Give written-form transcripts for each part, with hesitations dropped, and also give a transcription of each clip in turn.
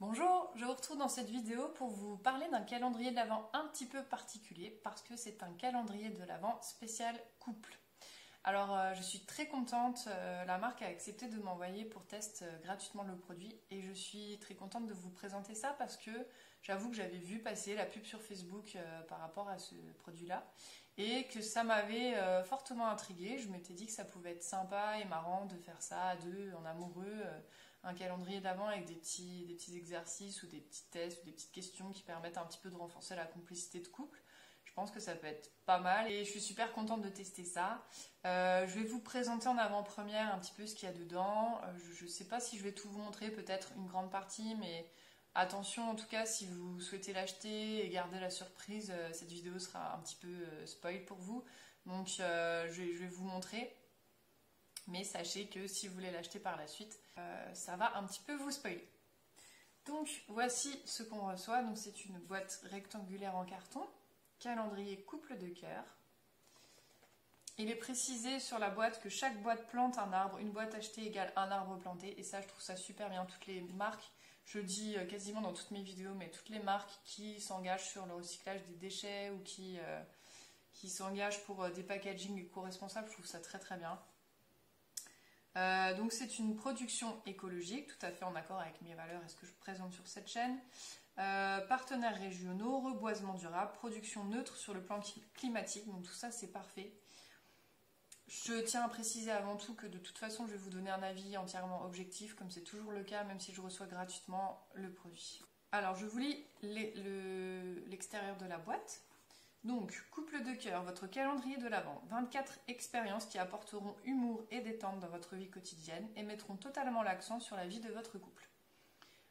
Bonjour, je vous retrouve dans cette vidéo pour vous parler d'un calendrier de l'Avent un petit peu particulier parce que c'est un calendrier de l'Avent spécial couple. Alors je suis très contente, la marque a accepté de m'envoyer pour test gratuitement le produit et je suis très contente de vous présenter ça parce que j'avoue que j'avais vu passer la pub sur Facebook par rapport à ce produit-là et que ça m'avait fortement intriguée. Je m'étais dit que ça pouvait être sympa et marrant de faire ça à deux, en amoureux, un calendrier d'Avent avec des petits exercices ou des petits tests ou des petites questions qui permettent un petit peu de renforcer la complicité de couple. Je pense que ça peut être pas mal et je suis super contente de tester ça. Je vais vous présenter en avant-première un petit peu ce qu'il y a dedans. Je ne sais pas si je vais tout vous montrer, peut-être une grande partie, mais attention en tout cas si vous souhaitez l'acheter et garder la surprise, cette vidéo sera un petit peu spoil pour vous. Donc je vais vous montrer. Mais sachez que si vous voulez l'acheter par la suite, ça va un petit peu vous spoiler. Donc voici ce qu'on reçoit. Donc c'est une boîte rectangulaire en carton, calendrier couple de cœur. Il est précisé sur la boîte que chaque boîte plante un arbre, une boîte achetée égale un arbre planté. Et ça, je trouve ça super bien. Toutes les marques, je le dis quasiment dans toutes mes vidéos, mais toutes les marques qui s'engagent sur le recyclage des déchets ou qui s'engagent pour des packaging éco-responsables, je trouve ça très très bien. Donc c'est une production écologique, tout à fait en accord avec mes valeurs et ce que je présente sur cette chaîne. Partenaires régionaux, reboisement durable, production neutre sur le plan climatique, donc tout ça c'est parfait. Je tiens à préciser avant tout que de toute façon je vais vous donner un avis entièrement objectif, comme c'est toujours le cas, même si je reçois gratuitement le produit. Alors je vous lis l'extérieur de la boîte. Donc, couple de cœur, votre calendrier de l'Avent. 24 expériences qui apporteront humour et détente dans votre vie quotidienne et mettront totalement l'accent sur la vie de votre couple.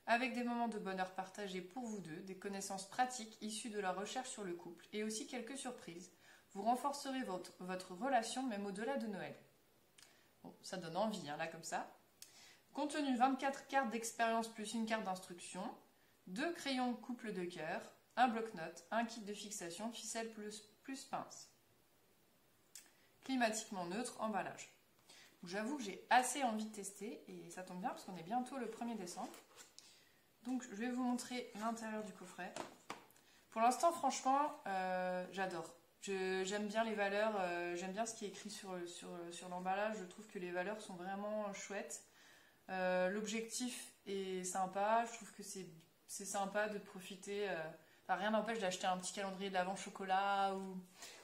Avec des moments de bonheur partagés pour vous deux, des connaissances pratiques issues de la recherche sur le couple et aussi quelques surprises, vous renforcerez votre relation même au-delà de Noël. Bon, ça donne envie, hein, là comme ça. Contenu 24 cartes d'expérience plus une carte d'instruction, 2 crayons couple de cœur, un bloc-notes, un kit de fixation, ficelle plus pince. Climatiquement neutre, emballage. J'avoue que j'ai assez envie de tester et ça tombe bien parce qu'on est bientôt le 1er décembre. Donc je vais vous montrer l'intérieur du coffret. Pour l'instant, franchement, j'adore. J'aime bien les valeurs, j'aime bien ce qui est écrit sur l'emballage. Je trouve que les valeurs sont vraiment chouettes. L'objectif est sympa. Je trouve que c'est sympa de profiter. Rien n'empêche d'acheter un petit calendrier de l'Avent chocolat ou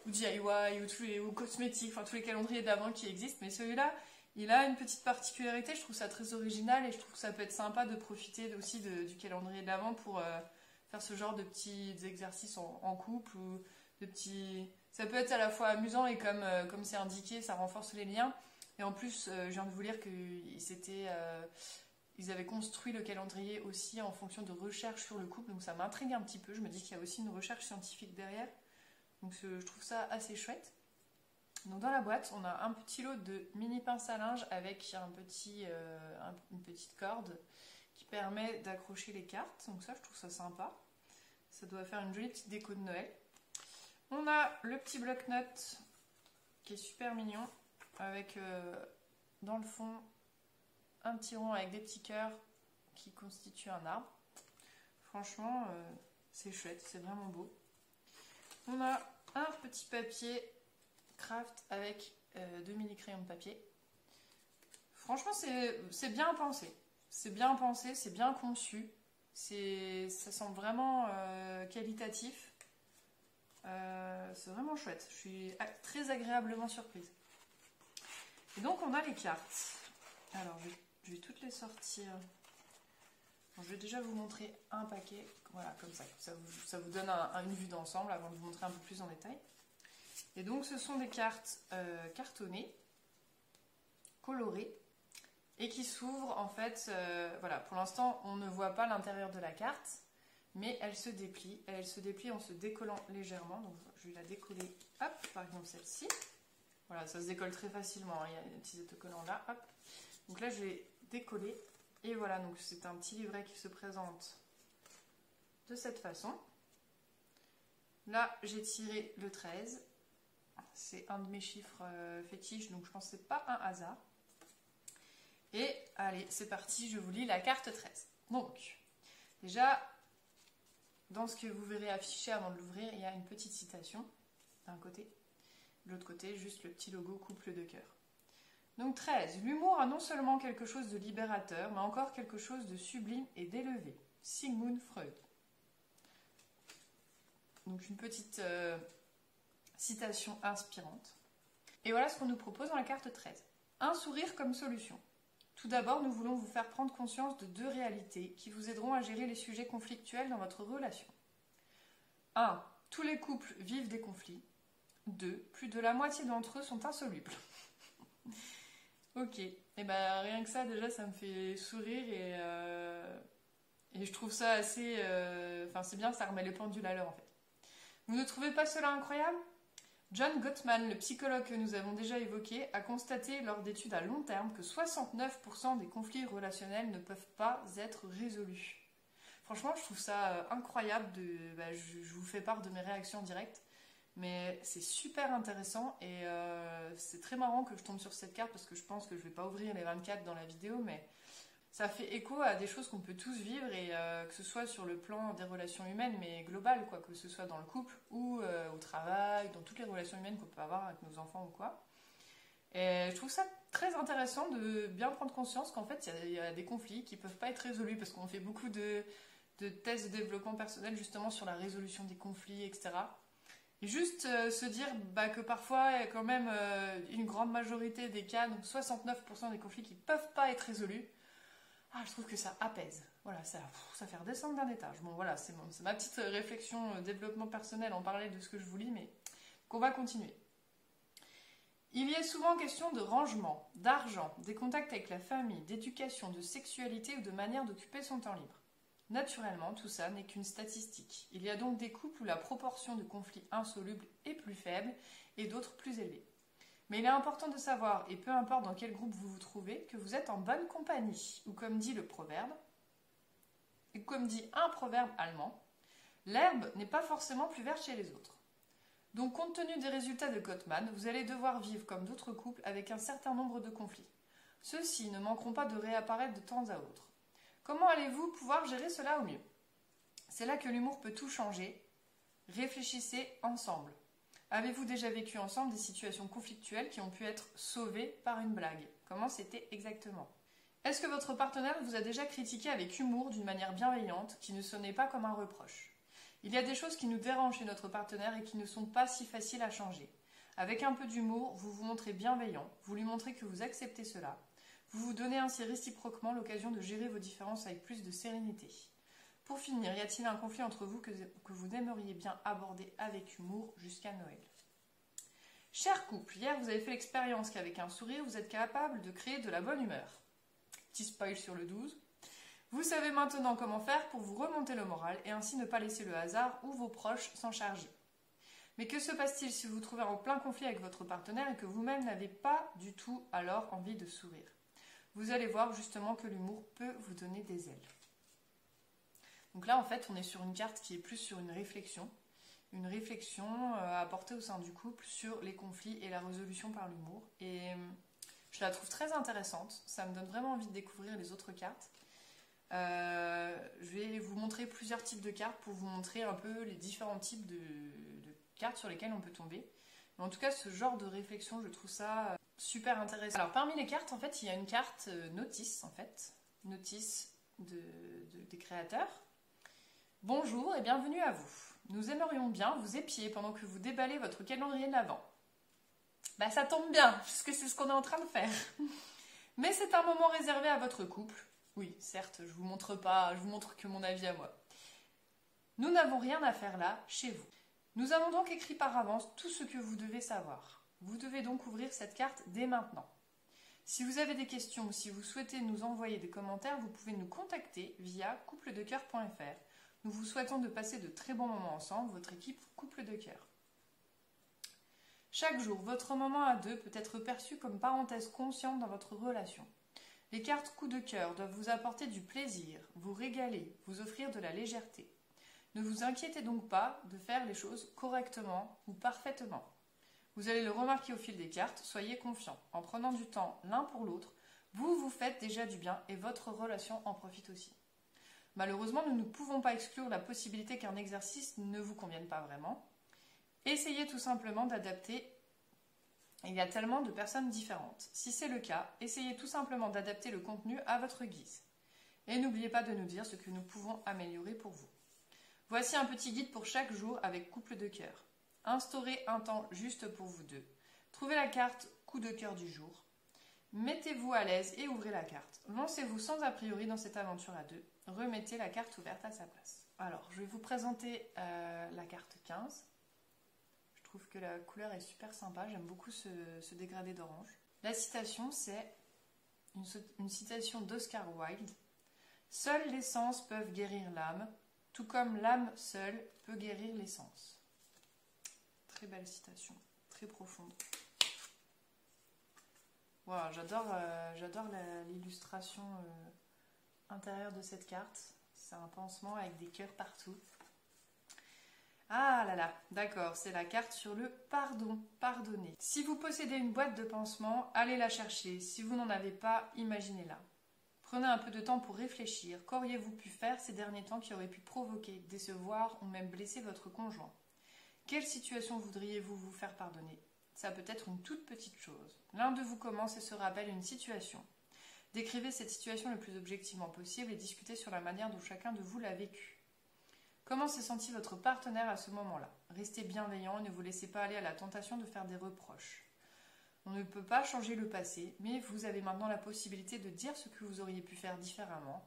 DIY ou cosmétique, enfin tous les calendriers de l'Avent qui existent. Mais celui-là, il a une petite particularité, je trouve ça très original et je trouve que ça peut être sympa de profiter aussi du calendrier de l'Avent pour faire ce genre de petits exercices en couple ou de petits... Ça peut être à la fois amusant et comme c'est indiqué, ça renforce les liens. Et en plus, je viens de vous lire ils avaient construit le calendrier aussi en fonction de recherches sur le couple, donc ça m'intrigue un petit peu. Je me dis qu'il y a aussi une recherche scientifique derrière, donc je trouve ça assez chouette. Donc dans la boîte, on a un petit lot de mini pinces à linge avec une petite corde qui permet d'accrocher les cartes, donc ça je trouve ça sympa. Ça doit faire une jolie petite déco de Noël. On a le petit bloc-notes qui est super mignon avec dans le fond un petit rond avec des petits cœurs qui constituent un arbre. Franchement, c'est chouette, c'est vraiment beau. On a un petit papier craft avec 2 mini crayons de papier. Franchement, c'est bien pensé. C'est bien pensé, c'est bien conçu. Ça semble vraiment qualitatif. C'est vraiment chouette. Je suis très agréablement surprise. Et donc, on a les cartes. Alors, je vais toutes les sortir. Bon, je vais déjà vous montrer un paquet, voilà, comme ça. Ça vous donne une vue d'ensemble avant de vous montrer un peu plus en détail. Et donc, ce sont des cartes cartonnées, colorées, et qui s'ouvrent en fait. Voilà, pour l'instant, on ne voit pas l'intérieur de la carte, mais elle se déplie. Elle se déplie en se décollant légèrement. Donc, je vais la décoller, hop, par exemple celle-ci. Voilà, ça se décolle très facilement. Il y a des petits autocollants là, hop. Donc là, je vais décoller. Et voilà, donc c'est un petit livret qui se présente de cette façon. Là, j'ai tiré le 13. C'est un de mes chiffres fétiches, donc je pense que c'est pas un hasard. Et allez, c'est parti, je vous lis la carte 13. Donc, Déjà, dans ce que vous verrez affiché avant de l'ouvrir, il y a une petite citation d'un côté. De l'autre côté, juste le petit logo couple de cœur. Donc 13. L'humour a non seulement quelque chose de libérateur, mais encore quelque chose de sublime et d'élevé. Sigmund Freud. Donc une petite citation inspirante. Et voilà ce qu'on nous propose dans la carte 13. Un sourire comme solution. Tout d'abord, nous voulons vous faire prendre conscience de 2 réalités qui vous aideront à gérer les sujets conflictuels dans votre relation. 1. Tous les couples vivent des conflits. 2. Plus de la moitié d'entre eux sont insolubles. Ok, et ben rien que ça déjà ça me fait sourire et je trouve ça assez... Enfin c'est bien, ça remet les pendules à l'heure en fait. Vous ne trouvez pas cela incroyable ? John Gottman, le psychologue que nous avons déjà évoqué, a constaté lors d'études à long terme que 69% des conflits relationnels ne peuvent pas être résolus. Franchement, je trouve ça incroyable. Je vous fais part de mes réactions directes, mais c'est super intéressant et c'est très marrant que je tombe sur cette carte parce que je pense que je ne vais pas ouvrir les 24 dans la vidéo, mais ça fait écho à des choses qu'on peut tous vivre et que ce soit sur le plan des relations humaines, mais global, quoi, que ce soit dans le couple ou au travail, dans toutes les relations humaines qu'on peut avoir avec nos enfants ou quoi. Et je trouve ça très intéressant de bien prendre conscience qu'en fait, il y a des conflits qui ne peuvent pas être résolus parce qu'on fait beaucoup de tests de développement personnel justement sur la résolution des conflits, etc. Et juste se dire que parfois, il y a quand même une grande majorité des cas, donc 69% des conflits qui ne peuvent pas être résolus. Ah, je trouve que ça apaise. Voilà, ça fait redescendre d'un étage. Bon, voilà, c'est ma petite réflexion développement personnel. On parlait de ce que je vous lis, mais qu'on va continuer. Il y est souvent question de rangement, d'argent, des contacts avec la famille, d'éducation, de sexualité ou de manière d'occuper son temps libre. Naturellement, tout ça n'est qu'une statistique. Il y a donc des couples où la proportion de conflits insolubles est plus faible et d'autres plus élevée. Mais il est important de savoir, et peu importe dans quel groupe vous vous trouvez, que vous êtes en bonne compagnie, ou comme dit le proverbe, et comme dit un proverbe allemand, l'herbe n'est pas forcément plus verte chez les autres. Donc compte tenu des résultats de Gottman, vous allez devoir vivre comme d'autres couples avec un certain nombre de conflits. Ceux-ci ne manqueront pas de réapparaître de temps à autre. Comment allez-vous pouvoir gérer cela au mieux ? C'est là que l'humour peut tout changer. Réfléchissez ensemble. Avez-vous déjà vécu ensemble des situations conflictuelles qui ont pu être sauvées par une blague ? Comment c'était exactement ? Est-ce que votre partenaire vous a déjà critiqué avec humour d'une manière bienveillante qui ne sonnait pas comme un reproche ? Il y a des choses qui nous dérangent chez notre partenaire et qui ne sont pas si faciles à changer. Avec un peu d'humour, vous vous montrez bienveillant, vous lui montrez que vous acceptez cela. Vous vous donnez ainsi réciproquement l'occasion de gérer vos différences avec plus de sérénité. Pour finir, y a-t-il un conflit entre vous que vous aimeriez bien aborder avec humour jusqu'à Noël ? Cher couple, hier vous avez fait l'expérience qu'avec un sourire, vous êtes capable de créer de la bonne humeur. Petit spoil sur le 12. Vous savez maintenant comment faire pour vous remonter le moral et ainsi ne pas laisser le hasard ou vos proches s'en charger. Mais que se passe-t-il si vous vous trouvez en plein conflit avec votre partenaire et que vous-même n'avez pas du tout alors envie de sourire ? Vous allez voir justement que l'humour peut vous donner des ailes. Donc là, en fait, on est sur une carte qui est plus sur une réflexion à apporter au sein du couple sur les conflits et la résolution par l'humour. Et je la trouve très intéressante. Ça me donne vraiment envie de découvrir les autres cartes. Je vais vous montrer plusieurs types de cartes pour vous montrer un peu les différents types de cartes sur lesquelles on peut tomber. Mais en tout cas, ce genre de réflexion, je trouve ça super intéressant. Alors, parmi les cartes, en fait, il y a une carte notice, en fait. Notice des créateurs. Bonjour et bienvenue à vous. Nous aimerions bien vous épier pendant que vous déballez votre calendrier de l'Avent. Bah, ça tombe bien, puisque c'est ce qu'on est en train de faire. Mais c'est un moment réservé à votre couple. Oui, certes, je vous montre que mon avis à moi. Nous n'avons rien à faire là, chez vous. Nous avons donc écrit par avance tout ce que vous devez savoir. Vous devez donc ouvrir cette carte dès maintenant. Si vous avez des questions ou si vous souhaitez nous envoyer des commentaires, vous pouvez nous contacter via coupledecoeur.fr. Nous vous souhaitons de passer de très bons moments ensemble, votre équipe Couple de Cœur. Chaque jour, votre moment à deux peut être perçu comme parenthèse consciente dans votre relation. Les cartes Coup de cœur doivent vous apporter du plaisir, vous régaler, vous offrir de la légèreté. Ne vous inquiétez donc pas de faire les choses correctement ou parfaitement. Vous allez le remarquer au fil des cartes, soyez confiants. En prenant du temps l'un pour l'autre, vous vous faites déjà du bien et votre relation en profite aussi. Malheureusement, nous ne pouvons pas exclure la possibilité qu'un exercice ne vous convienne pas vraiment. Essayez tout simplement d'adapter. Il y a tellement de personnes différentes. Si c'est le cas, essayez tout simplement d'adapter le contenu à votre guise. Et n'oubliez pas de nous dire ce que nous pouvons améliorer pour vous. Voici un petit guide pour chaque jour avec couple de cœur. Instaurez un temps juste pour vous deux. Trouvez la carte coup de cœur du jour. Mettez-vous à l'aise et ouvrez la carte. Lancez-vous sans a priori dans cette aventure à deux. Remettez la carte ouverte à sa place. Alors, je vais vous présenter la carte 15. Je trouve que la couleur est super sympa. J'aime beaucoup ce dégradé d'orange. La citation, c'est une citation d'Oscar Wilde. « Seuls les sens peuvent guérir l'âme, tout comme l'âme seule peut guérir les sens. » Très belle citation, très profonde. Wow, j'adore l'illustration intérieure de cette carte. C'est un pansement avec des cœurs partout. Ah là là, d'accord, c'est la carte sur le pardon, pardonner. Si vous possédez une boîte de pansements, allez la chercher. Si vous n'en avez pas, imaginez-la. Prenez un peu de temps pour réfléchir. Qu'auriez-vous pu faire ces derniers temps qui aurait pu provoquer, décevoir ou même blesser votre conjoint? Quelle situation voudriez-vous vous faire pardonner? Ça peut être une toute petite chose. L'un de vous commence et se rappelle une situation. Décrivez cette situation le plus objectivement possible et discutez sur la manière dont chacun de vous l'a vécue. Comment s'est senti votre partenaire à ce moment-là? Restez bienveillant et ne vous laissez pas aller à la tentation de faire des reproches. On ne peut pas changer le passé, mais vous avez maintenant la possibilité de dire ce que vous auriez pu faire différemment.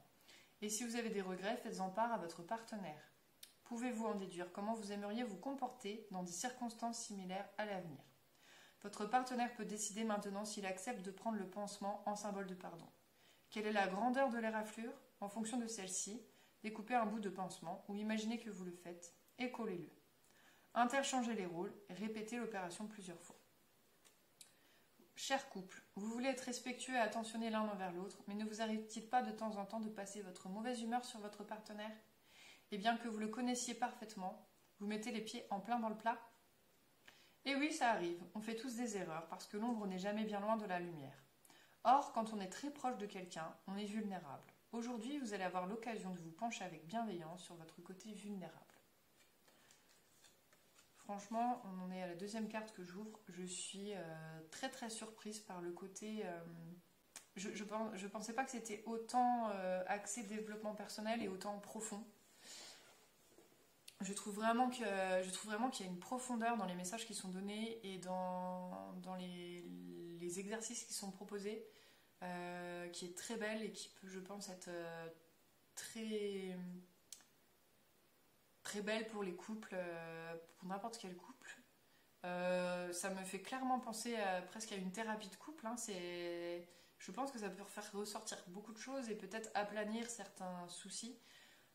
Et si vous avez des regrets, faites-en part à votre partenaire. Pouvez-vous en déduire comment vous aimeriez vous comporter dans des circonstances similaires à l'avenir? Votre partenaire peut décider maintenant s'il accepte de prendre le pansement en symbole de pardon. Quelle est la grandeur de l'éraflure? En fonction de celle-ci, découpez un bout de pansement ou imaginez que vous le faites et collez-le. Interchangez les rôles et répétez l'opération plusieurs fois. Cher couple, vous voulez être respectueux et attentionné l'un envers l'autre, mais ne vous arrive-t-il pas de temps en temps de passer votre mauvaise humeur sur votre partenaire? Et bien que vous le connaissiez parfaitement, vous mettez les pieds en plein dans le plat? Et oui, ça arrive, on fait tous des erreurs parce que l'ombre n'est jamais bien loin de la lumière. Or, quand on est très proche de quelqu'un, on est vulnérable. Aujourd'hui, vous allez avoir l'occasion de vous pencher avec bienveillance sur votre côté vulnérable. Franchement, on en est à la deuxième carte que j'ouvre. Je suis très très surprise par le côté... je pensais pas que c'était autant axé développement personnel et autant profond. Je trouve vraiment qu'il y a une profondeur dans les messages qui sont donnés et dans les exercices qui sont proposés, qui est très belle et qui peut, je pense, être très, très belle pour les couples, pour n'importe quel couple. Ça me fait clairement penser presque à une thérapie de couple. Hein. Je pense que ça peut faire ressortir beaucoup de choses et peut-être aplanir certains soucis.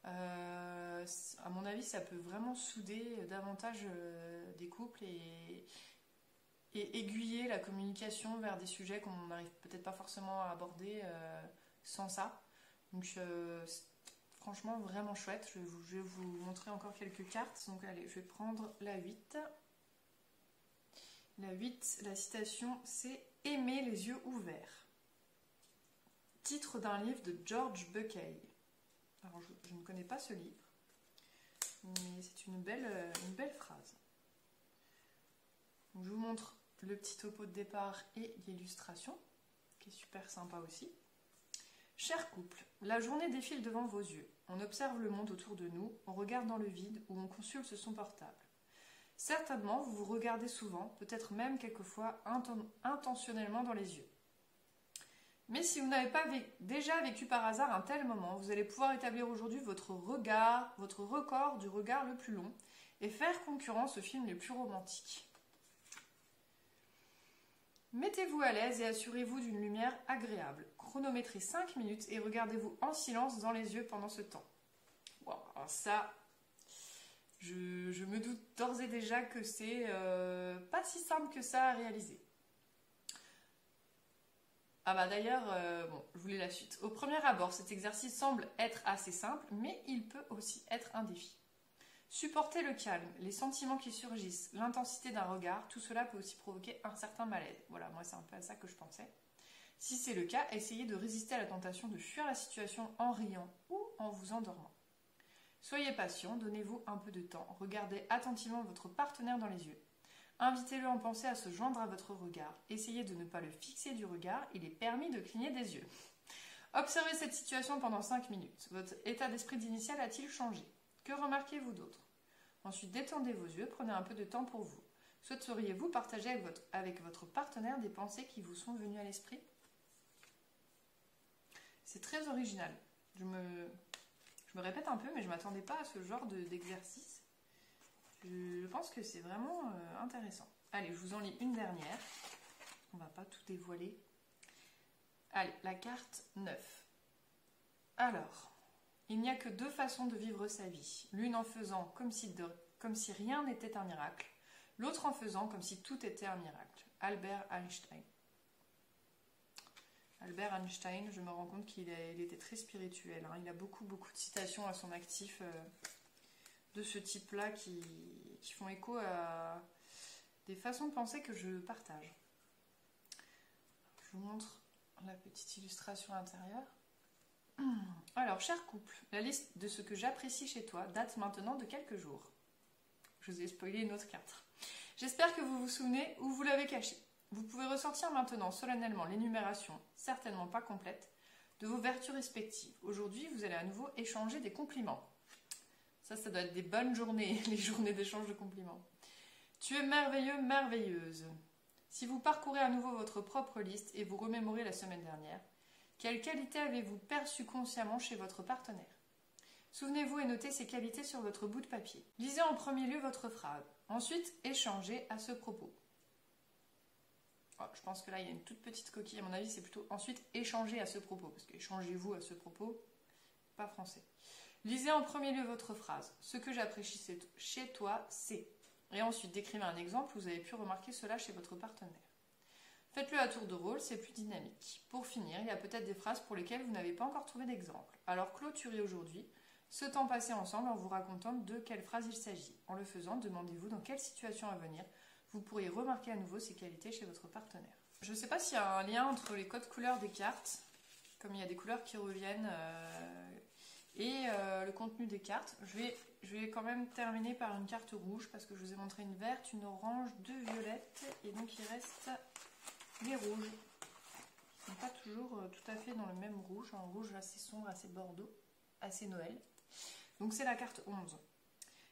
À mon avis, ça peut vraiment souder davantage des couples et aiguiller la communication vers des sujets qu'on n'arrive peut-être pas forcément à aborder sans ça. Donc, franchement, vraiment chouette. Je vais vous montrer encore quelques cartes. Donc, allez, je vais prendre la 8. La 8, la citation, c'est « Aimer les yeux ouverts ». Titre d'un livre de George Bucay. Alors, je ne connais pas ce livre, mais c'est une belle phrase. Donc, je vous montre le petit topo de départ et l'illustration, qui est super sympa aussi. Cher couple, la journée défile devant vos yeux. On observe le monde autour de nous, on regarde dans le vide ou on consulte son portable. Certainement, vous vous regardez souvent, peut-être même quelquefois intentionnellement dans les yeux. Mais si vous n'avez pas déjà vécu par hasard un tel moment, vous allez pouvoir établir aujourd'hui votre record du regard le plus long et faire concurrence aux films les plus romantiques. Mettez-vous à l'aise et assurez-vous d'une lumière agréable. Chronométrez 5 minutes et regardez-vous en silence dans les yeux pendant ce temps. Wow, alors ça, je me doute d'ores et déjà que c'est pas si simple que ça à réaliser. Ah bah d'ailleurs, bon, je voulais la suite. Au premier abord, cet exercice semble être assez simple, mais il peut aussi être un défi. Supporter le calme, les sentiments qui surgissent, l'intensité d'un regard, tout cela peut aussi provoquer un certain malaise. Voilà, moi c'est un peu à ça que je pensais. Si c'est le cas, essayez de résister à la tentation de fuir la situation en riant ou en vous endormant. Soyez patient, donnez-vous un peu de temps, regardez attentivement votre partenaire dans les yeux. Invitez-le en pensée à se joindre à votre regard. Essayez de ne pas le fixer du regard, il est permis de cligner des yeux. Observez cette situation pendant 5 minutes. Votre état d'esprit d'initial a-t-il changé? Que remarquez-vous d'autre? Ensuite, détendez vos yeux, prenez un peu de temps pour vous. Souhaiteriez-vous partager avec votre partenaire des pensées qui vous sont venues à l'esprit? C'est très original. Je me répète un peu, mais je ne m'attendais pas à ce genre d'exercice. Je pense que c'est vraiment intéressant. Allez, je vous en lis une dernière. On ne va pas tout dévoiler. Allez, la carte 9. Alors, il n'y a que 2 façons de vivre sa vie. L'une en faisant comme si rien n'était un miracle. L'autre en faisant comme si tout était un miracle. Albert Einstein. Albert Einstein, je me rends compte qu'il était très spirituel. Hein. Il a beaucoup de citations à son actif de ce type-là qui font écho à des façons de penser que je partage. Je vous montre la petite illustration intérieure. Alors, cher couple, la liste de ce que j'apprécie chez toi date maintenant de quelques jours. Je vous ai spoilé une autre carte. J'espère que vous vous souvenez ou vous l'avez caché. Vous pouvez ressortir maintenant solennellement l'énumération, certainement pas complète, de vos vertus respectives. Aujourd'hui, vous allez à nouveau échanger des compliments. Ça doit être des bonnes journées, les journées d'échange de compliments. Tu es merveilleux, merveilleuse. Si vous parcourez à nouveau votre propre liste et vous remémorez la semaine dernière, quelles qualités avez-vous perçues consciemment chez votre partenaire? Souvenez-vous et notez ces qualités sur votre bout de papier. Lisez en premier lieu votre phrase. Ensuite, échangez à ce propos. Oh, je pense que là, il y a une toute petite coquille. À mon avis, c'est plutôt ensuite échanger à ce propos. Parce que échangez-vous à ce propos, pas français. Lisez en premier lieu votre phrase. Ce que j'apprécie chez toi, c'est. Et ensuite, décrivez un exemple où vous avez pu remarquer cela chez votre partenaire. Faites-le à tour de rôle, c'est plus dynamique. Pour finir, il y a peut-être des phrases pour lesquelles vous n'avez pas encore trouvé d'exemple. Alors clôturez aujourd'hui ce temps passé ensemble en vous racontant de quelle phrase il s'agit. En le faisant, demandez-vous dans quelle situation à venir vous pourriez remarquer à nouveau ces qualités chez votre partenaire. Je ne sais pas s'il y a un lien entre les codes couleurs des cartes, comme il y a des couleurs qui reviennent, et le contenu des cartes. Je vais quand même terminer par une carte rouge parce que je vous ai montré une verte, une orange, 2 violettes et donc il reste les rouges. Ils ne sont pas toujours tout à fait dans le même rouge, un rouge assez sombre, assez bordeaux, assez Noël. Donc c'est la carte 11.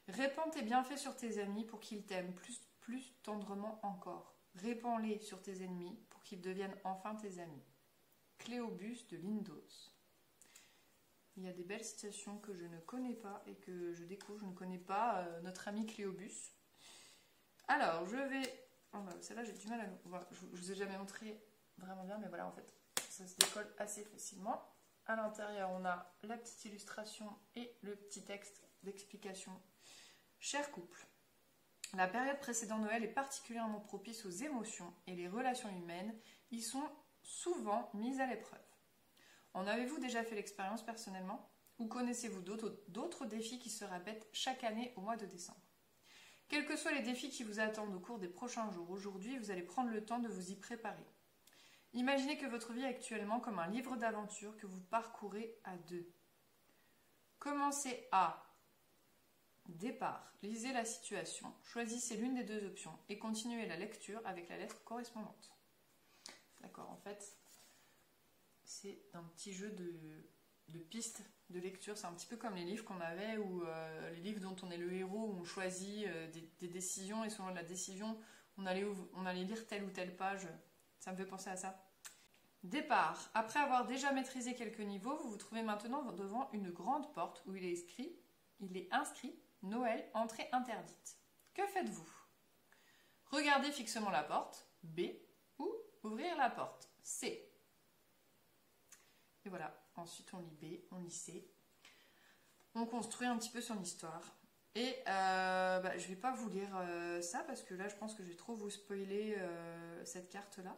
Répands tes bienfaits sur tes amis pour qu'ils t'aiment plus tendrement encore. Répands-les sur tes ennemis pour qu'ils deviennent enfin tes amis. Cléobus de Lindos. Il y a des belles citations que je ne connais pas et que je découvre. Je ne connais pas notre ami Cléobus. Alors, je vais... Oh bah, celle-là, j'ai du mal à... Voilà, je vous ai jamais montré vraiment bien, mais voilà, en fait, ça se décolle assez facilement. À l'intérieur, on a la petite illustration et le petit texte d'explication. Cher couple, la période précédant Noël est particulièrement propice aux émotions et les relations humaines y sont souvent mises à l'épreuve. En avez-vous déjà fait l'expérience personnellement? Ou connaissez-vous d'autres défis qui se répètent chaque année au mois de décembre? Quels que soient les défis qui vous attendent au cours des prochains jours, aujourd'hui, vous allez prendre le temps de vous y préparer. Imaginez que votre vie est actuellement comme un livre d'aventure que vous parcourez à 2. Commencez à départ, lisez la situation, choisissez l'une des 2 options et continuez la lecture avec la lettre correspondante. D'accord, en fait, c'est un petit jeu de pistes de lecture. C'est un petit peu comme les livres qu'on avait, ou les livres dont on est le héros, où on choisit des décisions et selon la décision, on allait lire telle ou telle page. Ça me fait penser à ça. Départ. Après avoir déjà maîtrisé quelques niveaux, vous vous trouvez maintenant devant une grande porte où il est inscrit Noël, entrée interdite. Que faites-vous? Regardez fixement la porte, B, ou ouvrir la porte, C. Et voilà, ensuite on lit B, on lit C. On construit un petit peu son histoire. Et je ne vais pas vous lire ça parce que là je pense que je vais trop vous spoiler cette carte-là.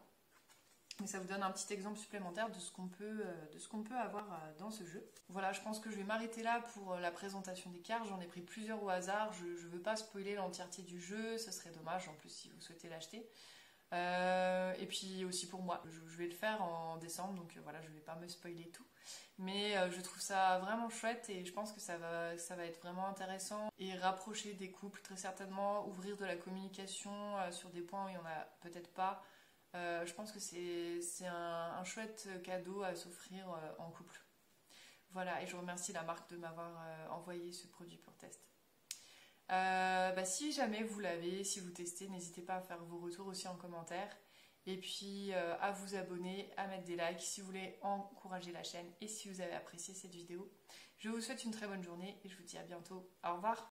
Mais ça vous donne un petit exemple supplémentaire de ce qu'on peut avoir dans ce jeu. Voilà, je pense que je vais m'arrêter là pour la présentation des cartes. J'en ai pris plusieurs au hasard. Je ne veux pas spoiler l'entièreté du jeu, ce serait dommage en plus si vous souhaitez l'acheter. Et puis aussi pour moi, je vais le faire en décembre, donc voilà, je ne vais pas me spoiler tout. Mais je trouve ça vraiment chouette et je pense que ça va être vraiment intéressant et rapprocher des couples très certainement, ouvrir de la communication sur des points où il n'y en a peut-être pas. Je pense que c'est un chouette cadeau à s'offrir en couple. Voilà, et je remercie la marque de m'avoir envoyé ce produit pour test. Si jamais vous l'avez, si vous testez, n'hésitez pas à faire vos retours aussi en commentaire. Et puis à vous abonner, à mettre des likes si vous voulez encourager la chaîne et si vous avez apprécié cette vidéo. Je vous souhaite une très bonne journée et je vous dis à bientôt. Au revoir.